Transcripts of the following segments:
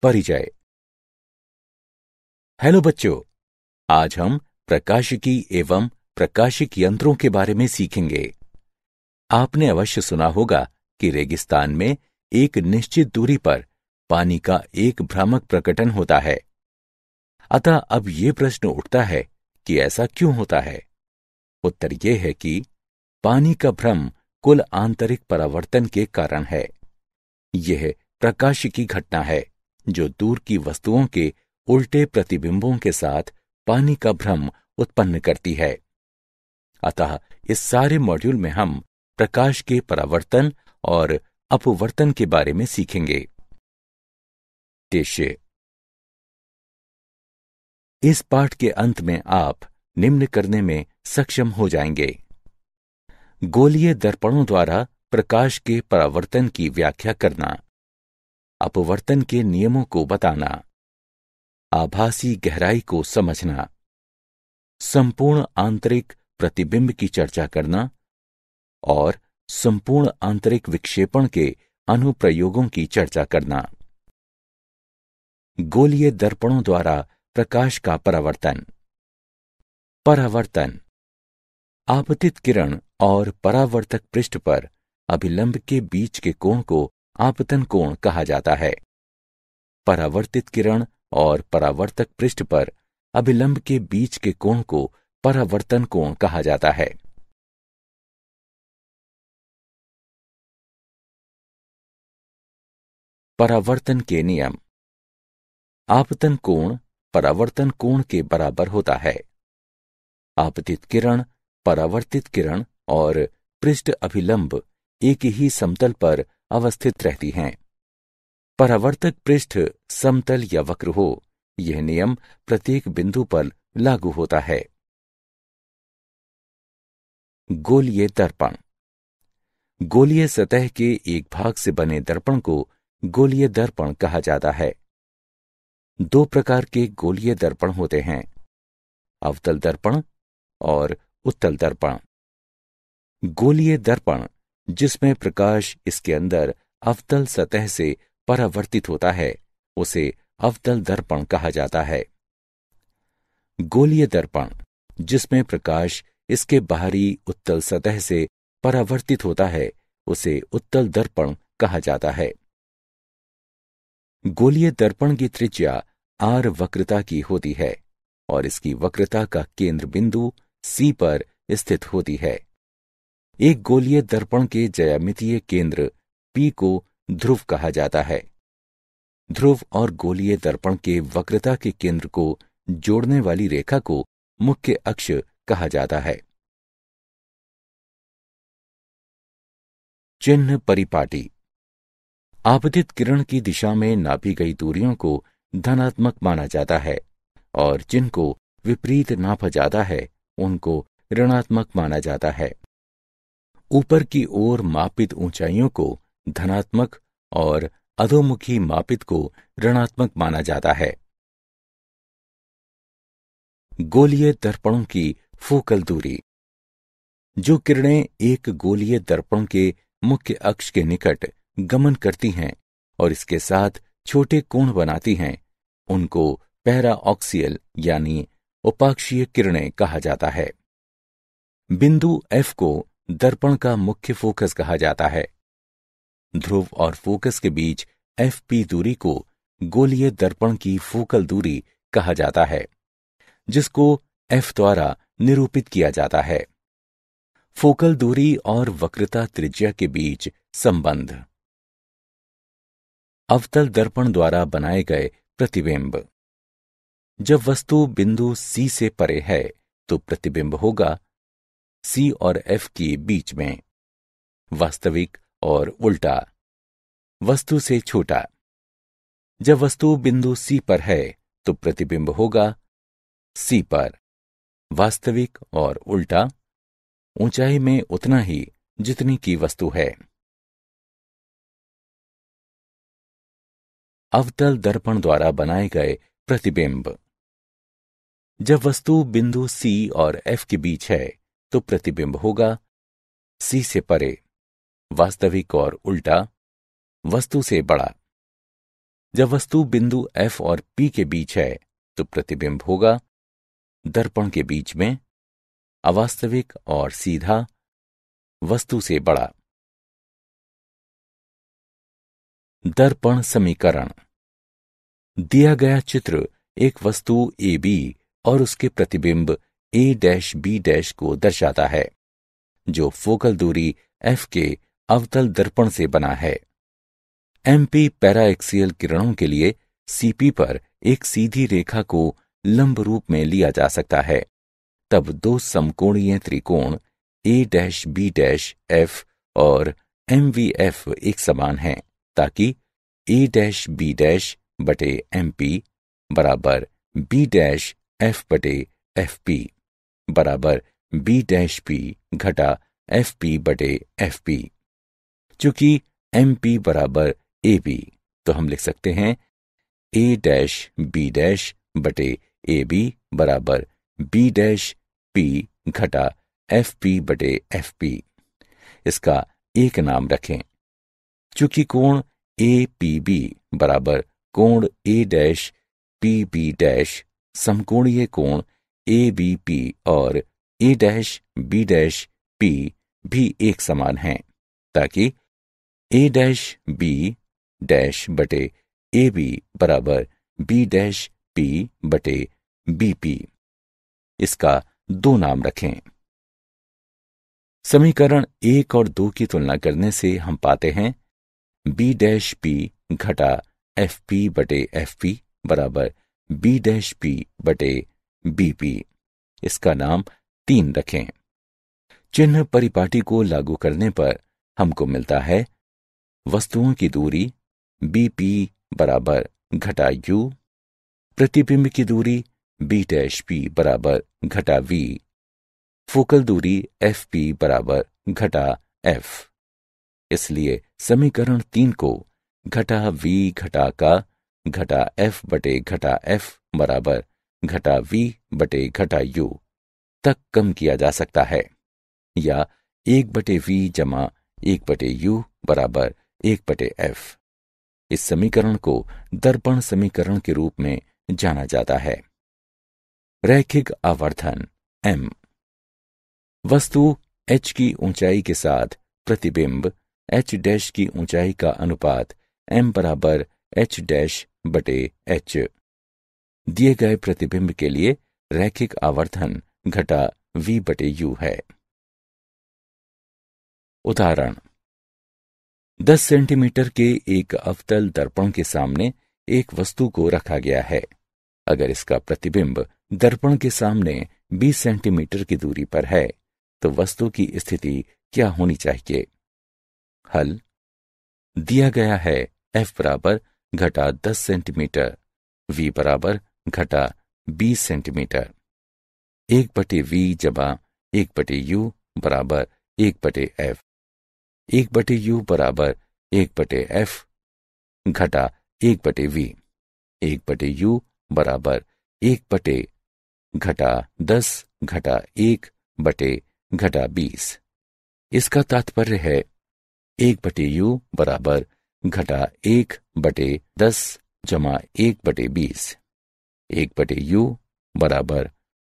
परिचय। हेलो बच्चों, आज हम प्रकाशिकी एवं प्रकाशिक यंत्रों के बारे में सीखेंगे। आपने अवश्य सुना होगा कि रेगिस्तान में एक निश्चित दूरी पर पानी का एक भ्रामक प्रकटन होता है। अतः अब ये प्रश्न उठता है कि ऐसा क्यों होता है। उत्तर ये है कि पानी का भ्रम कुल आंतरिक परावर्तन के कारण है। यह प्रकाशिकी घटना है जो दूर की वस्तुओं के उल्टे प्रतिबिंबों के साथ पानी का भ्रम उत्पन्न करती है। अतः इस सारे मॉड्यूल में हम प्रकाश के परावर्तन और अपवर्तन के बारे में सीखेंगे। उद्देश्य। इस पाठ के अंत में आप निम्न करने में सक्षम हो जाएंगे: गोलीय दर्पणों द्वारा प्रकाश के परावर्तन की व्याख्या करना, अपवर्तन के नियमों को बताना, आभासी गहराई को समझना, संपूर्ण आंतरिक प्रतिबिंब की चर्चा करना और संपूर्ण आंतरिक विक्षेपण के अनुप्रयोगों की चर्चा करना। गोलीय दर्पणों द्वारा प्रकाश का परावर्तन। परावर्तन आपतित किरण और परावर्तक पृष्ठ पर अभिलंब के बीच के कोण को आपतन कोण कहा जाता है। परावर्तित किरण और परावर्तक पृष्ठ पर अभिलंब के बीच के कोण को परावर्तन कोण कहा जाता है। परावर्तन के नियम। आपतन कोण परावर्तन कोण के बराबर होता है। आपतित किरण, परावर्तित किरण और पृष्ठ अभिलंब एक ही समतल पर अवस्थित रहती हैं। परावर्तक पृष्ठ समतल या वक्र हो, यह नियम प्रत्येक बिंदु पर लागू होता है। गोलीय दर्पण। गोलीय सतह के एक भाग से बने दर्पण को गोलीय दर्पण कहा जाता है। दो प्रकार के गोलीय दर्पण होते हैं: अवतल दर्पण और उत्तल दर्पण। गोलीय दर्पण जिसमें प्रकाश इसके अंदर अवतल सतह से परावर्तित होता है, उसे अवतल दर्पण कहा जाता है। गोलीय दर्पण जिसमें प्रकाश इसके बाहरी उत्तल सतह से परावर्तित होता है, उसे उत्तल दर्पण कहा जाता है। गोलीय दर्पण की त्रिज्या r वक्रता की होती है और इसकी वक्रता का केंद्र बिंदु C पर स्थित होती है। एक गोलीय दर्पण के ज्यामितीय केंद्र P को ध्रुव कहा जाता है। ध्रुव और गोलीय दर्पण के वक्रता के केंद्र को जोड़ने वाली रेखा को मुख्य अक्ष कहा जाता है। चिन्ह परिपाटी। आपतित किरण की दिशा में नापी गई दूरियों को धनात्मक माना जाता है और जिनको विपरीत नापा जाता है उनको ऋणात्मक माना जाता है। ऊपर की ओर मापित ऊंचाइयों को धनात्मक और अधोमुखी मापित को ऋणात्मक माना जाता है। गोलीय दर्पणों की फोकल दूरी। जो किरणें एक गोलीय दर्पण के मुख्य अक्ष के निकट गमन करती हैं और इसके साथ छोटे कोण बनाती हैं, उनको पैराऑक्सियल यानी उपाक्षीय किरणें कहा जाता है। बिंदु F को दर्पण का मुख्य फोकस कहा जाता है। ध्रुव और फोकस के बीच FP दूरी को गोलीय दर्पण की फोकल दूरी कहा जाता है, जिसको F द्वारा निरूपित किया जाता है। फोकल दूरी और वक्रता त्रिज्या के बीच संबंध। अवतल दर्पण द्वारा बनाए गए प्रतिबिंब। जब वस्तु बिंदु C से परे है तो प्रतिबिंब होगा C और F के बीच में, वास्तविक और उल्टा, वस्तु से छोटा। जब वस्तु बिंदु C पर है तो प्रतिबिंब होगा C पर, वास्तविक और उल्टा, ऊंचाई में उतना ही जितनी की वस्तु है। अवतल दर्पण द्वारा बनाए गए प्रतिबिंब। जब वस्तु बिंदु C और F के बीच है तो प्रतिबिंब होगा C से परे, वास्तविक और उल्टा, वस्तु से बड़ा। जब वस्तु बिंदु F और P के बीच है तो प्रतिबिंब होगा दर्पण के बीच में, अवास्तविक और सीधा, वस्तु से बड़ा। दर्पण समीकरण। दिया गया चित्र एक वस्तु AB और उसके प्रतिबिंब A-B- को दर्शाता है, जो फोकल दूरी F के अवतल दर्पण से बना है। MP पैराएक्सियल किरणों के लिए CP पर एक सीधी रेखा को लंब रूप में लिया जा सकता है। तब दो समकोणीय त्रिकोण A-B' और MVF एक समान हैं, ताकि A-B' बटे MP बराबर B' बटे FP बराबर B' घटा FP बटे FP। चूंकि MP बराबर AB, तो हम लिख सकते हैं A-B' बटे AB बराबर B' घटा FP बटे FP। इसका एक नाम रखें। चूंकि कोण APB बराबर कोण A-PB' समकोणीय कोण ABP और A-B' भी एक समान हैं, ताकि A-B' बटे AB बराबर B' बटे BP। इसका दो नाम रखें। समीकरण 1 और 2 की तुलना करने से हम पाते हैं B' घटा FP बटे FP बराबर B' बटे BP। इसका नाम 3 रखें। चिन्ह परिपाटी को लागू करने पर हमको मिलता है वस्तुओं की दूरी BP बराबर घटा U, प्रतिबिंब की दूरी B' बराबर घटा V, फोकल दूरी FP बराबर घटा F। इसलिए समीकरण 3 को घटा V घटा का घटा F बटे घटा F बराबर घटा V बटे घटा U तक कम किया जा सकता है, या 1 बटे V जमा 1 बटे U बराबर 1 बटे F। इस समीकरण को दर्पण समीकरण के रूप में जाना जाता है। रैखिक आवर्धन M। वस्तु H की ऊंचाई के साथ प्रतिबिंब H' की ऊंचाई का अनुपात M बराबर H' बटे H। दिए गए प्रतिबिंब के लिए रैखिक आवर्धन घटा V बटे U है। उदाहरण: 10 सेंटीमीटर के एक अवतल दर्पण के सामने एक वस्तु को रखा गया है। अगर इसका प्रतिबिंब दर्पण के सामने 20 सेंटीमीटर की दूरी पर है, तो वस्तु की स्थिति क्या होनी चाहिए? हल: दिया गया है F बराबर घटा 10 सेंटीमीटर, V बराबर घटा 20 सेंटीमीटर। 1 बटे V जमा 1 बटे U बराबर 1 बटे F। 1 बटे U बराबर 1 बटे F घटा 1 बटे V। 1 बटे U बराबर 1 बटे घटा 10 घटा 1 बटे घटा 20। इसका तात्पर्य है 1 बटे U बराबर घटा 1 बटे 10 जमा 1 बटे 20। 1 बटे U बराबर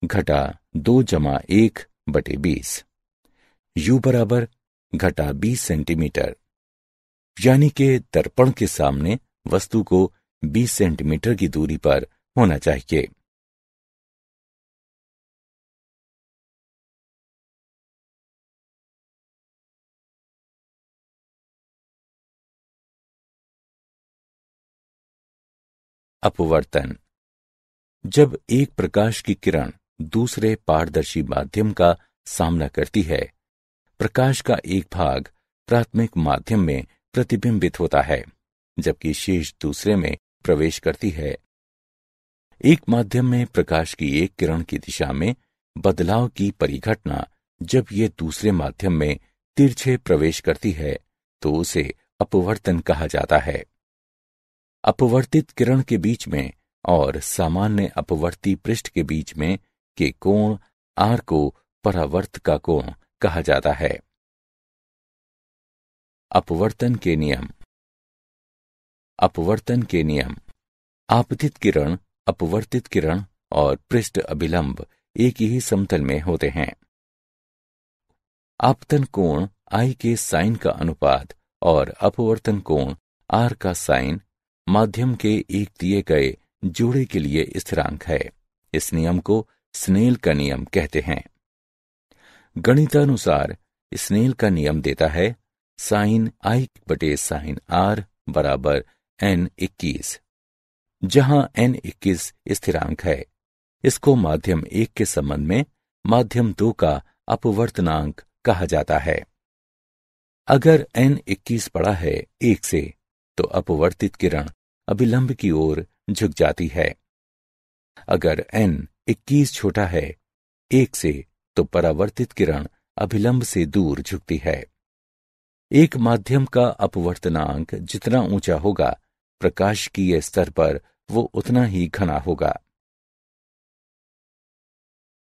घटा 2 जमा 1 बटे 20। U बराबर घटा 20 सेंटीमीटर, यानी कि दर्पण के सामने वस्तु को 20 सेंटीमीटर की दूरी पर होना चाहिए। अपवर्तन। जब एक प्रकाश की किरण दूसरे पारदर्शी माध्यम का सामना करती है, प्रकाश का एक भाग प्राथमिक माध्यम में प्रतिबिंबित होता है, जबकि शेष दूसरे में प्रवेश करती है। एक माध्यम में प्रकाश की एक किरण की दिशा में बदलाव की परिघटना जब ये दूसरे माध्यम में तिरछे प्रवेश करती है, तो उसे अपवर्तन कहा जाता है। अपवर्तित किरण के बीच में और सामान्य अपवर्ती पृष्ठ के बीच में के कोण R को परावर्त का कोण कहा जाता है। अपवर्तन के नियम। अपवर्तन के नियम। आपतित किरण, अपवर्तित किरण और पृष्ठ अभिलंब एक ही समतल में होते हैं। आपतन कोण I के साइन का अनुपात और अपवर्तन कोण R का साइन माध्यम के एक दिए गए जोड़े के लिए स्थिरांक है। इस नियम को स्नेल का नियम कहते हैं। गणितानुसार स्नेल का नियम देता है साइन I बटे साइन R बराबर n21, जहां n21 स्थिरांक है। इसको माध्यम 1 के संबंध में माध्यम 2 का अपवर्तनांक कहा जाता है। अगर n21 बड़ा है 1 से, तो अपवर्तित किरण अभिलंब की ओर झुक जाती है। अगर n21 छोटा है 1 से, तो परावर्तित किरण अभिलंब से दूर झुकती है। एक माध्यम का अपवर्तनांक जितना ऊंचा होगा, प्रकाशिकीय स्तर पर वो उतना ही घना होगा।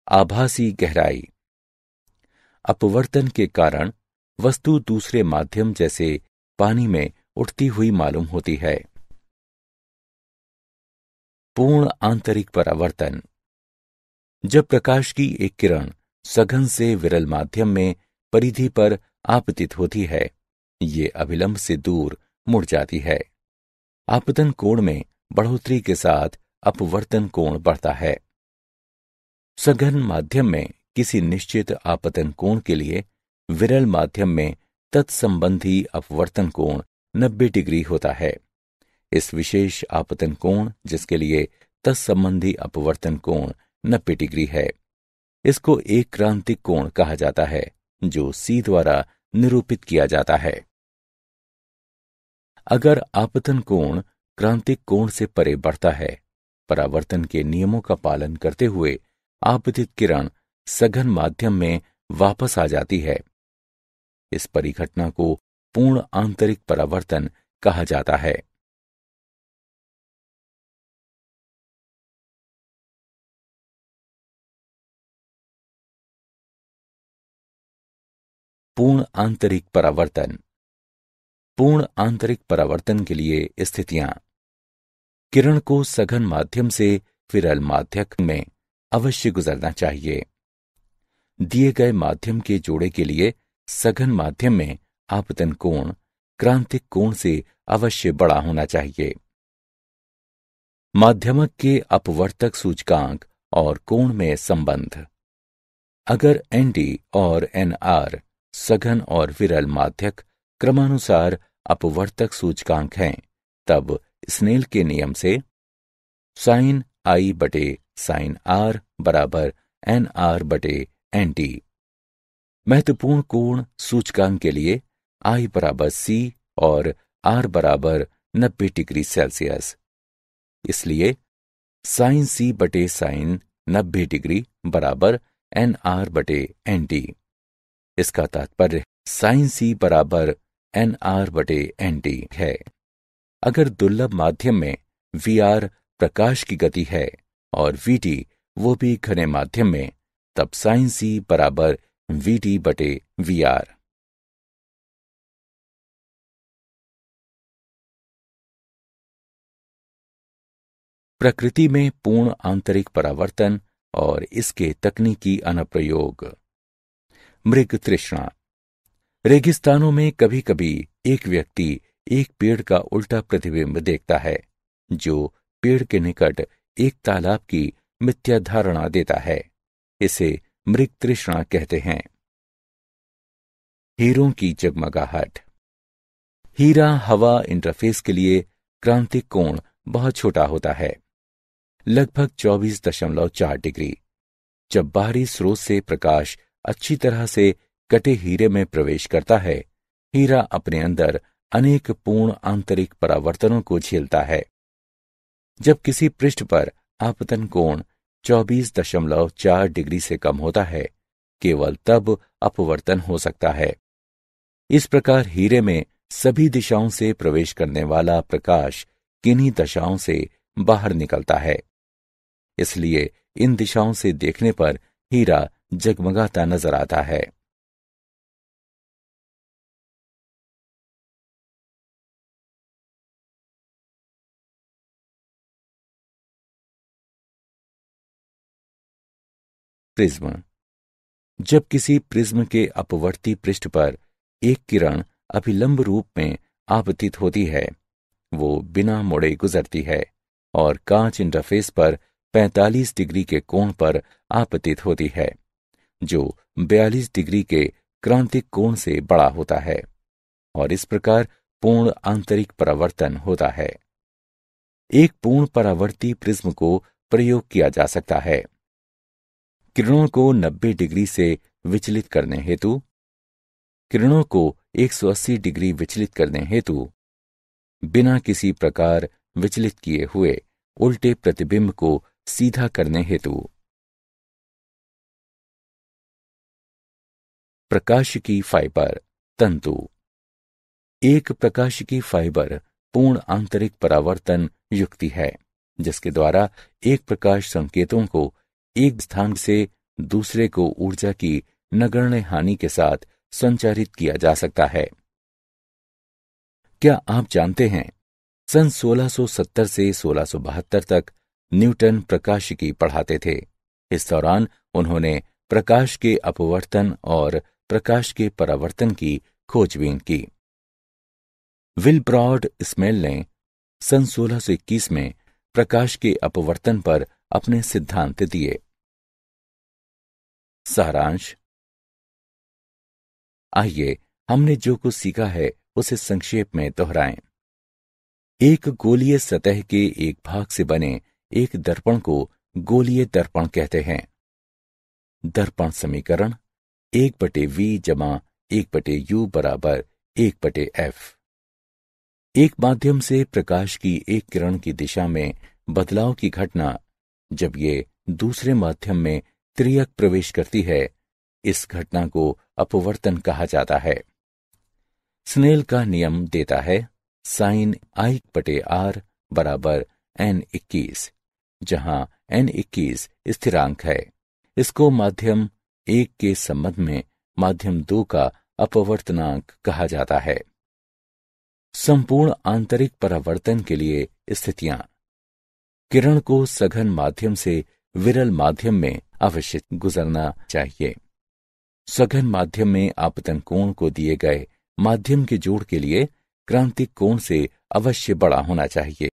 आभासी गहराई। अपवर्तन के कारण वस्तु दूसरे माध्यम जैसे पानी में उठती हुई मालूम होती है। पूर्ण आंतरिक परावर्तन। जब प्रकाश की एक किरण सघन से विरल माध्यम में परिधि पर आपतित होती है, ये अभिलंब से दूर मुड़ जाती है। आपतन कोण में बढ़ोतरी के साथ अपवर्तन कोण बढ़ता है। सघन माध्यम में किसी निश्चित आपतन कोण के लिए विरल माध्यम में तत्संबंधी अपवर्तन कोण 90 डिग्री होता है। इस विशेष आपतन कोण जिसके लिए तत्संबंधी अपवर्तन कोण 90 डिग्री है, इसको एक क्रांतिक कोण कहा जाता है, जो C द्वारा निरूपित किया जाता है। अगर आपतन कोण क्रांतिक कोण से परे बढ़ता है, परावर्तन के नियमों का पालन करते हुए आपतित किरण सघन माध्यम में वापस आ जाती है। इस परिघटना को पूर्ण आंतरिक परावर्तन कहा जाता है। पूर्ण आंतरिक परावर्तन। पूर्ण आंतरिक परावर्तन के लिए स्थितियां। किरण को सघन माध्यम से विरल माध्यक में अवश्य गुजरना चाहिए। दिए गए माध्यम के जोड़े के लिए सघन माध्यम में आपतन कोण क्रांतिक कोण से अवश्य बड़ा होना चाहिए। माध्यमक के अपवर्तक सूचकांक और कोण में संबंध। अगर ND और NR सघन और विरल माध्यक क्रमानुसार अपवर्तक सूचकांक हैं, तब स्नेल के नियम से साइन I बटे साइन R बराबर NR बटे ND। महत्वपूर्ण कोण सूचकांक के लिए I बराबर C और R बराबर 90 डिग्री सेल्सियस। इसलिए साइन C बटे साइन 90 डिग्री बराबर NR बटे ND। इसका तात्पर्य साइन C बराबर NR बटे ND है। अगर दुर्लभ माध्यम में VR प्रकाश की गति है और VT वो भी घने माध्यम में, तब साइन C बराबर VT बटे VR। प्रकृति में पूर्ण आंतरिक परावर्तन और इसके तकनीकी अनुप्रयोग। मृग तृष्णा। रेगिस्तानों में कभी कभी एक व्यक्ति एक पेड़ का उल्टा प्रतिबिंब देखता है, जो पेड़ के निकट एक तालाब की मिथ्या धारणा देता है। इसे मृग तृष्णा कहते हैं। हीरों की जगमगाहट। हीरा हवा इंटरफेस के लिए क्रांतिक कोण बहुत छोटा होता है, लगभग 24.4 डिग्री। जब बाहरी स्रोत से प्रकाश अच्छी तरह से कटे हीरे में प्रवेश करता है, हीरा अपने अंदर अनेक पूर्ण आंतरिक परावर्तनों को झेलता है। जब किसी पृष्ठ पर आपतन कोण 24.4 डिग्री से कम होता है, केवल तब अपवर्तन हो सकता है। इस प्रकार हीरे में सभी दिशाओं से प्रवेश करने वाला प्रकाश किन्हीं दशाओं से बाहर निकलता है। इसलिए इन दिशाओं से देखने पर हीरा जगमगाता नजर आता है। प्रिज्म। जब किसी प्रिज्म के अपवर्ती पृष्ठ पर एक किरण अभिलंब रूप में आपतित होती है, वो बिना मुड़े गुजरती है और कांच इंटरफेस पर 45 डिग्री के कोण पर आपतित होती है, जो 42 डिग्री के क्रांतिक कोण से बड़ा होता है, और इस प्रकार पूर्ण आंतरिक परावर्तन होता है। एक पूर्ण परावर्ती प्रिज्म को प्रयोग किया जा सकता है। किरणों को 90 डिग्री से विचलित करने हेतु, किरणों को 180 डिग्री विचलित करने हेतु, बिना किसी प्रकार विचलित किए हुए उल्टे प्रतिबिंब को सीधा करने हेतु। प्रकाशिकी फाइबर तंतु। एक प्रकाशिकी फाइबर पूर्ण आंतरिक परावर्तन युक्ति है, जिसके द्वारा एक प्रकाश संकेतों को एक स्थान से दूसरे को ऊर्जा की नगण्य हानि के साथ संचारित किया जा सकता है। क्या आप जानते हैं, सन 1670 से 1672 तक न्यूटन प्रकाशिकी पढ़ाते थे। इस दौरान उन्होंने प्रकाश के अपवर्तन और प्रकाश के परावर्तन की खोजबीन की। विलब्रॉड स्मेल ने सन 1621 में प्रकाश के अपवर्तन पर अपने सिद्धांत दिए। सारांश। आइए हमने जो कुछ सीखा है उसे संक्षेप में दोहराएं। एक गोलीय सतह के एक भाग से बने एक दर्पण को गोलीय दर्पण कहते हैं। दर्पण समीकरण 1/v जमा 1/u बराबर 1/f। एक माध्यम से प्रकाश की एक किरण की दिशा में बदलाव की घटना जब ये दूसरे माध्यम में तिर्यक प्रवेश करती है, इस घटना को अपवर्तन कहा जाता है। स्नेल का नियम देता है sin I/r बराबर n21, जहां n21 स्थिरांक है। इसको माध्यम 1 के संबंध में माध्यम 2 का अपवर्तनांक कहा जाता है। संपूर्ण आंतरिक परावर्तन के लिए स्थितियां। किरण को सघन माध्यम से विरल माध्यम में अवश्य गुजरना चाहिए। सघन माध्यम में आपतन कोण को दिए गए माध्यम के जोड़ के लिए क्रांतिक कोण से अवश्य बड़ा होना चाहिए।